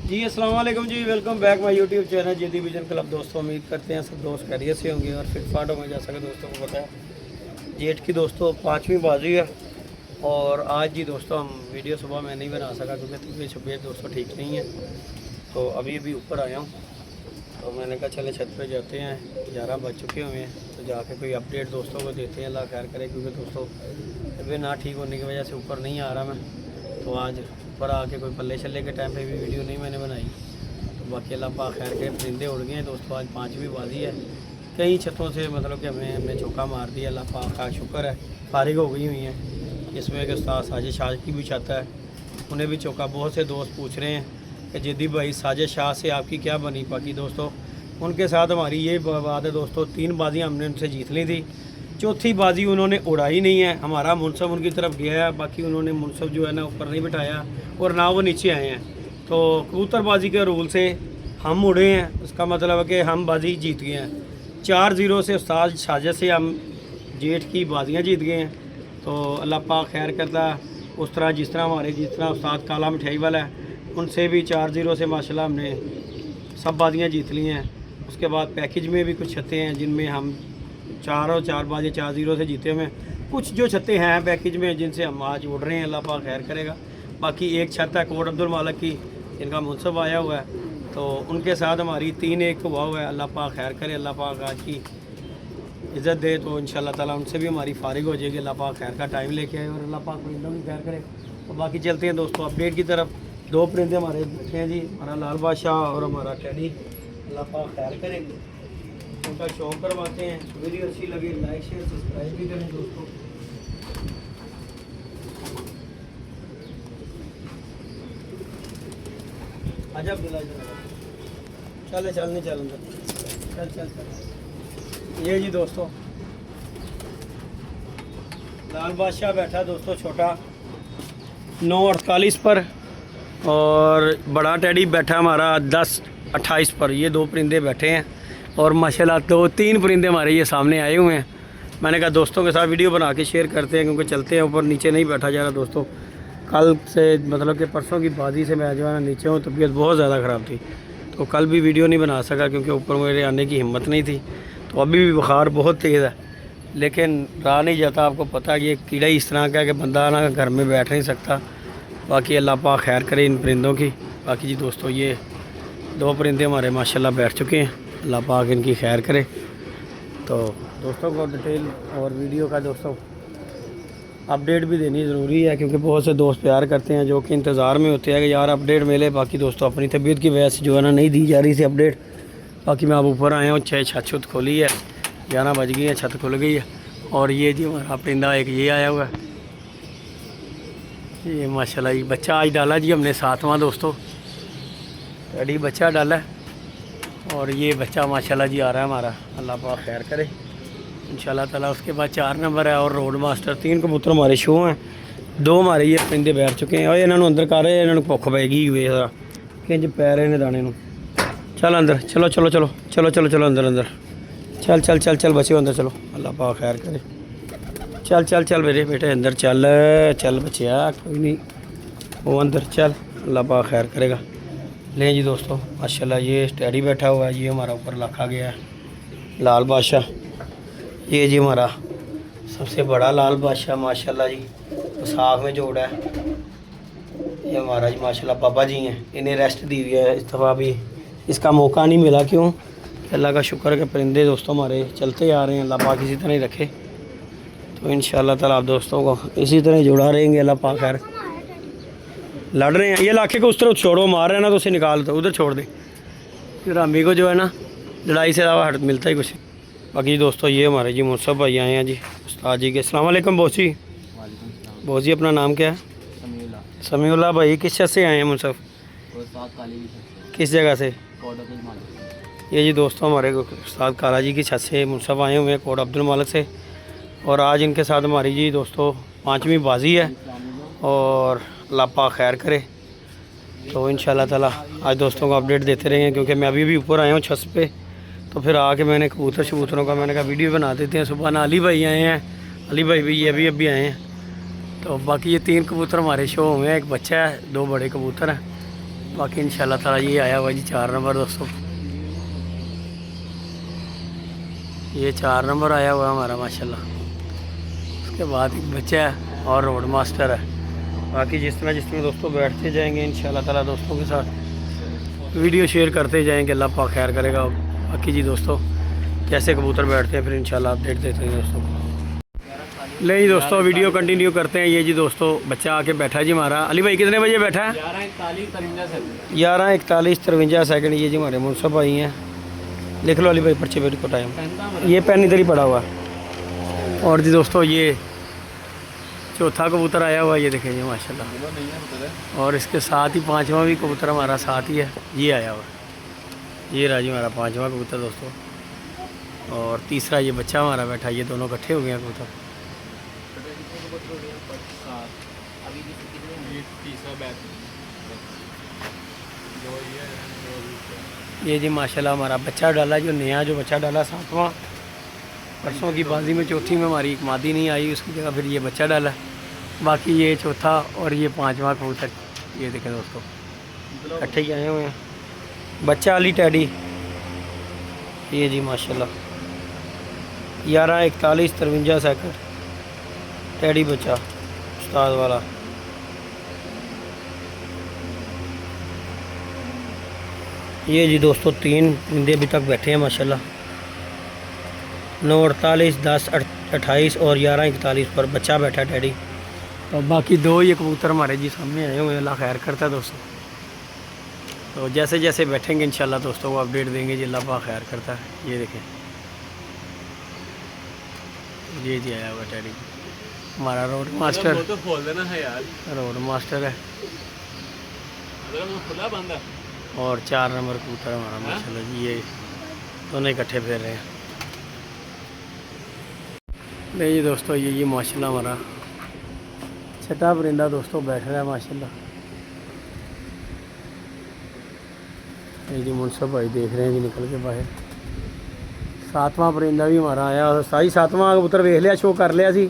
जी अस्सलाम वालेकुम जी, welcome back my YouTube channel JD vision club. दोस्तों उम्मीद करते हैं सब दोस्त खैरियत से होंगे और फिट फाट होंगे। जैसा कि दोस्तों को पता है जेठ की दोस्तों 5वीं बाजी है और आज जी दोस्तों हम वीडियो सुबह मैं नहीं बना सका क्योंकि तबीयत दोस्तों ठीक नहीं है। तो अभी ऊपर आया हूँ तो मैंने कहा चले छत पे जाते हैं, 11 बज चुके हुए हैं तो जाके कोई अपडेट दोस्तों को देते हैं, अल्लाह खैर करे। क्योंकि दोस्तों तबीयत ना ठीक होने की वजह से ऊपर नहीं आ रहा मैं, तो आज ऊपर आके कोई पल्ले छल्ले के टाइम पे भी वीडियो नहीं मैंने बनाई। तो बाकी अल्लाह पाक खैर के परिंदे उड़ गए हैं दोस्तों। आज 5वीं बाजी है, कई छतों से मतलब कि हमने चौका मार दिया, अल्लाह पाक का शुक्र है। फारिग हो गई हुई हैं, इसमें कि उस्ताद साजिद शाह की भी छत है, उन्हें भी चौका। बहुत से दोस्त पूछ रहे हैं कि जिद्दी भाई साजिद शाह से आपकी क्या बनी पाकी। दोस्तों उनके साथ हमारी ये बात है दोस्तों, 3 बाजियाँ हमने उनसे जीत ली थी, चौथी बाजी उन्होंने उड़ाई नहीं है। हमारा मुनसब उनकी तरफ गया है, बाकी उन्होंने मुनसब जो है ना ऊपर नहीं बिठाया और ना वो नीचे आए हैं। तो कबूतरबाजी के रूल से हम उड़े हैं, उसका मतलब है कि हम बाजी जीत गए हैं। 4-0 से उस्ताद साजिद से हम जेठ की बाजियाँ जीत गए हैं। तो अल्लाह पाक खैर करता उस तरह जिस तरह उस्ताद काला मिठाई वाला है उनसे भी 4-0 से माशाल्लाह हमने सब बाजियाँ जीत ली हैं। उसके बाद पैकेज में भी कुछ छतें हैं जिनमें हम 4 बाजी 4-0 से जीते हुए हैं। कुछ जो छतें हैं पैकेज में जिनसे हम आज उड़ रहे हैं, अल्लाह पाक खैर करेगा। बाकी एक छत है कोट अब्दुल मालिक की, जिनका मुनसब आया हुआ है, तो उनके साथ हमारी 3-1 हुआ हुआ है। अल्लाह पाक खैर करे, अल्लाह पाक आज की इज़्ज़त दे, तो इंशाल्लाह ताला उनसे भी हमारी फारिग हो जाएगी। अल्लाह पाक खैर का टाइम लेके आए और अल्लाह पाक परिंदों की खैर करे। तो बाकी चलते हैं दोस्तों अपडेट की तरफ। 2 परिंदे हमारे बैठे हैं जी, हमारा लाल बादशाह और हमारा टेडी। अल्लाह पाक खैर करे, उनका शौक करवाते हैं। वीडियो अच्छी लगी लाइक शेयर सब्सक्राइब भी करें दोस्तों। आजा बिला चल चल नहीं चल अंदर चल। ये जी दोस्तों लाल बादशाह बैठा दोस्तों छोटा 9:48 पर और बड़ा टेडी बैठा हमारा 10:28 पर। ये 2 परिंदे बैठे हैं और माशाल्लाह 2-3 परिंदे हमारे ये सामने आए हुए हैं। मैंने कहा दोस्तों के साथ वीडियो बना के शेयर करते हैं क्योंकि चलते हैं ऊपर, नीचे नहीं बैठा जा रहा दोस्तों। कल से मतलब कि परसों की बाजी से मैं जो है ना नीचे हूँ, तबीयत बहुत ज़्यादा ख़राब थी तो कल भी वीडियो नहीं बना सका क्योंकि ऊपर मेरे आने की हिम्मत नहीं थी। तो अभी भी बुखार बहुत तेज़ है लेकिन रहा नहीं जाता। आपको पता है कि एक कीड़ा इस तरह का है कि बंदा ना घर में बैठ नहीं सकता। बाकी अल्लाह पाक खैर करे इन परिंदों की। बाकी जी दोस्तों ये 2 परिंदे हमारे माशाल्लाह बैठ चुके हैं, अल्लाह पाक इनकी खैर करे। तो दोस्तों को डिटेल और वीडियो का दोस्तों अपडेट भी देनी ज़रूरी है क्योंकि बहुत से दोस्त प्यार करते हैं जो कि इंतज़ार में होते हैं कि यार अपडेट मिले। बाकी दोस्तों अपनी तबीयत की वजह से जो है ना नहीं दी जा रही थी अपडेट। बाकी मैं अब ऊपर आया हूँ, छत खोली है, 11 बज गई है, छत खुल गई है। और ये जी हमारा परिंदा एक ये आया हुआ है, ये माशाल्लाह ये बच्चा आज डाला जी हमने 7वां दोस्तों, टेडी बच्चा डाला है। और ये बच्चा माशाल्लाह जी आ रहा है हमारा, अल्लाह पाक खैर करे इंशाल्लाह ताला। उसके बाद 4 नंबर है और रोड मास्टर। 3 कबूतर हमारे शो हैं, 2 हमारे ये परिंदे बैठ चुके हैं। और इन्होंने अंदर कर रहे, इन्होंने भुख पैगी हुई है कि पै रहे हैं दाने। चल अंदर चलो चलो चलो चलो चलो चलो अंदर अंदर चल चल चल चल बच्चे अंदर चलो, अल्लाह पाक खैर करे। चल चल चल मेरे बेटे अंदर चल चल बच्चिया, कोई नहीं वो अंदर चल, अल्लाह पाक खैर करेगा। लें जी दोस्तों माशाल्लाह ये टेडी बैठा हुआ है, ये हमारा ऊपर रखा गया है लाल बादशाह। ये जी हमारा सबसे बड़ा लाल बादशाह माशाल्लाह जी, साख में जोड़ा है। ये हमारा जी माशाल्लाह पापा जी हैं, इन्हें रेस्ट दी हुई है, इस दफ़ा भी इसका मौका नहीं मिला। क्यों? अल्लाह का शुक्र के परिंदे दोस्तों हमारे चलते आ रहे हैं, अल्लाह पाक इसी तरह ही रखे। तो इंशाल्लाह ताला आप दोस्तों को इसी तरह जुड़ा रहेंगे, अल्लाह पाक खैर। लड़ रहे हैं ये लाखे को उस तरफ छोड़ो, मार रहे हैं ना तो उसे निकाल दो, उधर छोड़ दे। फिर रामी को जो है ना लड़ाई से अलावा हट मिलता ही कुछ। बाकी दोस्तों ये हमारे जी मुनसब भाई आए हैं जी उस्ताद जी के। अस्सलाम वालेकुम बॉस जी। बॉस जी अपना नाम क्या है? समीउल्लाह भाई। किस शहर से आए हैं मुनसब? किस जगह से? ये जी दोस्तों हमारे उस्ताद काला जी की छत से मुनसब आए हुए हैं कोट अब्दुल मालिक से। और आज इनके साथ हमारी जी दोस्तों 5वीं बाजी है और अल्लाह पाक खैर करे। तो इंशाल्लाह ताला आज दोस्तों को अपडेट देते रहेंगे क्योंकि मैं अभी भी ऊपर आया हूँ छत पे। तो फिर आके मैंने कबूतरों का मैंने कहा वीडियो बना देते हैं। सुबह ना अली भाई आए हैं, अली भाई भी अभी आए हैं। तो बाकी ये 3 कबूतर हमारे शो हुए हैं, एक बच्चा है, 2 बड़े कबूतर हैं। बाकी इंशाल्लाह ताला ये आया हुआ जी 4 नंबर दोस्तों, ये 4 नंबर आया हुआ हमारा माशाल्लाह। उसके बाद एक बच्चा है और रोड मास्टर है। बाकी जिसमें दोस्तों बैठते जाएंगे इंशाल्लाह ताला दोस्तों के साथ वीडियो शेयर करते जाएंगे, अल्लाह पाक खैर करेगा। बाकी जी दोस्तों कैसे कबूतर बैठते हैं फिर इंशाल्लाह अपडेट देते हैं दोस्तों। ले जी दोस्तों वीडियो कंटिन्यू करते हैं। ये जी दोस्तों बच्चा आके बैठा जी हमारा। अली भाई कितने बजे बैठा है? 11:41 सेकंड। ये जी हमारे मुनसब भाई हैं, लिख लो अली भाई पर्चे पे को टाइम, ये पेन इधर ही पड़ा हुआ। और जी दोस्तों ये चौथा कबूतर आया हुआ, ये देखें जी माशाल्लाह। और इसके साथ ही 5वां भी कबूतर हमारा साथ ही है, ये आया हुआ। ये रहा जी हमारा 5वां कबूतर दोस्तों। और तीसरा ये बच्चा हमारा बैठा, ये दोनों इकट्ठे हो गए हैं कबूतर। ये जी माशाल्लाह हमारा बच्चा डाला, जो नया जो बच्चा डाला 7वां, परसों की बाजी में चौथी में हमारी एक मादी नहीं आई, उसकी जगह फिर ये बच्चा डाला। बाकी ये चौथा और ये 5वां कबूतर, ये देखें दोस्तों इकट्ठे ही आए हुए हैं। बच्चा अली टैडी, ये जी माशाल्लाह 11:41 सेकंड टैडी बच्चा उस्ताद वाला। ये जी दोस्तों 3 परिंदे अभी तक बैठे हैं माशाल्लाह। 9:48, 10:28 और 11:41 पर बच्चा बैठा टैडी। और बाकी 2 ये कबूतर हमारे जी सामने आए हुए हैं, अल्लाह खैर करता है दोस्तों। तो जैसे जैसे बैठेंगे इंशाल्लाह दोस्तों वो अपडेट देंगे जी, अल्लाह पाक खैर करता है। ये देखें ये जी आया हुआ टैडी हमारा रोड मास्टर, तो खोल देना है यार, रोड मास्टर है। खुला बंद है। और 4 नंबर कबूतर हमारा माशाल्लाह जी, ये दोनों इकट्ठे फिर रहे हैं। नहीं जी दोस्तों ये माशाल्लाह हमारा छठा परिंदा दोस्तों बैठ रहा है माशाल्लाह। ये जी मुनसब भाई देख रहे हैं जी निकल के बाहर। 7वां परिंदा भी हमारा आया, साई 7वां कबूतर देख लिया, शो कर लिया सी।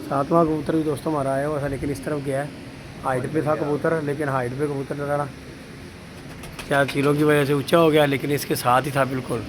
7वां कबूतर भी दोस्तों हमारा आया हुआ था, लेकिन इस तरफ गया है। हाइट पे था कबूतर, लेकिन हाइट पे कबूतर डरा क्या चीलों की वजह से ऊंचा हो गया, लेकिन इसके साथ ही था बिल्कुल।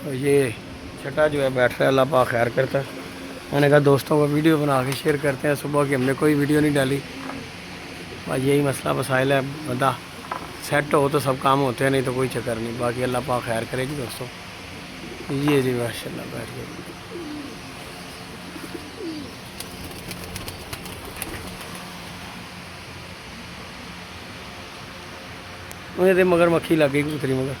तो ये छठा जो है बैठ रहा है, अल्लाह पाक खैर करता है। मैंने कहा दोस्तों को वीडियो बना के शेयर करते हैं। सुबह की हमने कोई वीडियो नहीं डाली, बस यही मसला मसाइल है, बंदा सेट हो तो सब काम होते हैं, नहीं तो कोई चक्कर नहीं। बाकी अल्लाह पाक खैर करेगी दोस्तों। ये जी माशाल्लाह बैठ गए। मुझे तो मगर मक्खी लग गई कबूतरी मगर।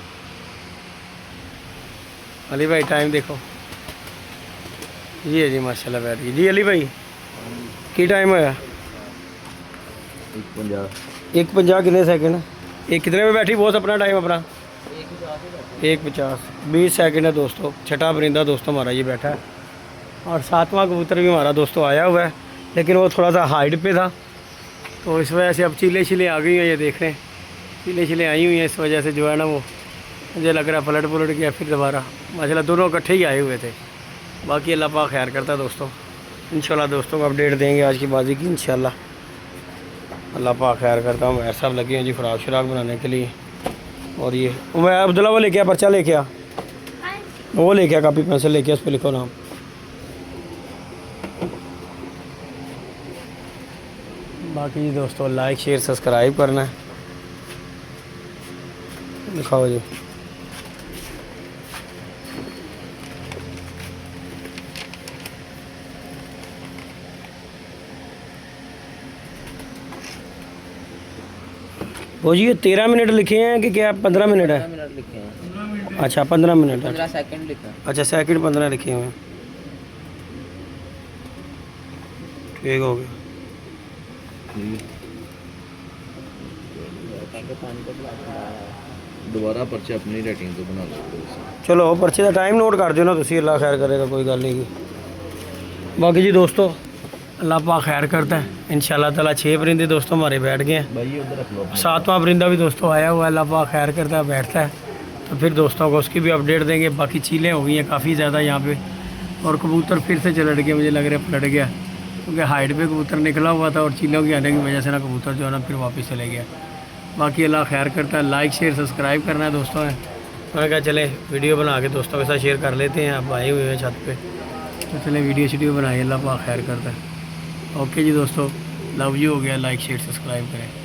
अली भाई टाइम देखो, ये जी माशाल्लाह बैठ गई जी। अली भाई की टाइम होया? 1:50 कितने सेकंड? एक कितने में बैठी? बहुत अपना टाइम अपना 1:50 20 सेकंड है दोस्तों। छठा परिंदा दोस्तों हमारा ये बैठा है। और 7वां कबूतर भी हमारा दोस्तों आया हुआ है, लेकिन वो थोड़ा सा हाइट पे था, तो इस वजह से अब चीले छिले आ गई हैं। ये देख रहे हैं चीले छिले आई हुई हैं, इस वजह से जो है ना वो मुझे लग रहा है पलट गया फिर दोबारा। माशाल्लाह दोनों इकट्ठे ही आए हुए थे। बाकी अल्लाह पाक खैर करता है दोस्तों। इंशाल्लाह दोस्तों को अपडेट देंगे आज की बाजी की इंशाल्लाह, अल्लाह पाक खैर करता हूँ। मेरे साहब लगे हैं जी फ्राक श्राक बनाने के लिए। और ये मैं अब्दुल्ला वो लेके आ, पर्चा लेके आ, वो लेके आ, कापी पेंसिल लेके आ, उस पर लिखो नाम। बाकी दोस्तों लाइक शेयर सब्सक्राइब करना है, दिखाओ जी। वो जी ये 13 मिनट लिखे हैं कि क्या 15 मिनट है? 15 मिनट लिखे हैं। अच्छा 15 मिनट, 15 सेकंड लिखा। अच्छा सेकंड 15 लिखे हुए हैं, ठीक हो गया। दोबारा पर्चे अपनी रेटिंग तो बना लो। चलो पर्चे का टाइम नोट कर दो ना तुसी, अल्लाह खैर करेगा, कोई गल नहीं की। बाकी जी दोस्तों अल्लाह पाक खैर करता है इंशाल्लाह ताला। 6 परिंदे दोस्तों हमारे बैठ गए हैं। 7वां परिंदा भी दोस्तों आया हुआ है, अल्लाह पाक खैर करता है, बैठता है। तो फिर दोस्तों को उसकी भी अपडेट देंगे। बाकी चीलें हो गई हैं काफ़ी ज़्यादा यहाँ पे, और कबूतर फिर से चलट गया, मुझे लग रहा है पलट गया, क्योंकि हाइट पे कबूतर निकला हुआ था और चीलों की आने की वजह से ना कबूतर जो है ना फिर वापस चले गया। बाकी अल्लाह खैर करता है। लाइक शेयर सब्सक्राइब करना है दोस्तों ने। मैंने कहा चले वीडियो बना के दोस्तों के साथ शेयर कर लेते हैं। अब आए हुए हैं छत पे, तो चले वीडियो बनाए। अल्लाह पाक खैर करता है। ओके जी दोस्तों, लव यू हो गया। लाइक शेयर सब्सक्राइब करें।